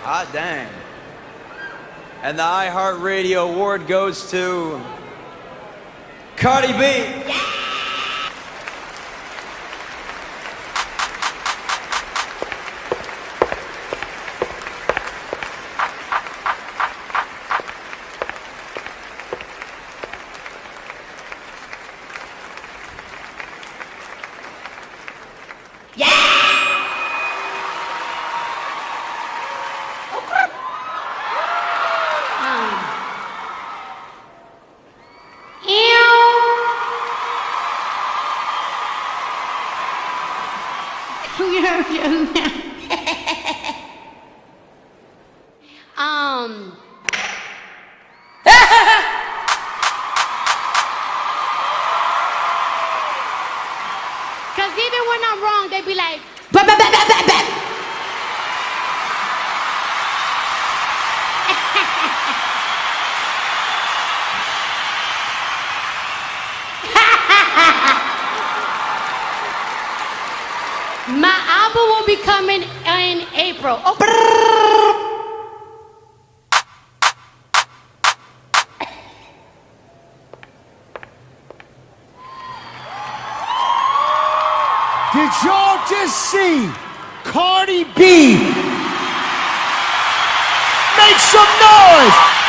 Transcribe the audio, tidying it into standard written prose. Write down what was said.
Hot dang. And the iHeartRadio award goes to Cardi B. Because even when I'm wrong, they be like, bah, bah, bah, bah, bah, bah. My album will be coming in April. Oh. Did y'all just see Cardi B? Make some noise!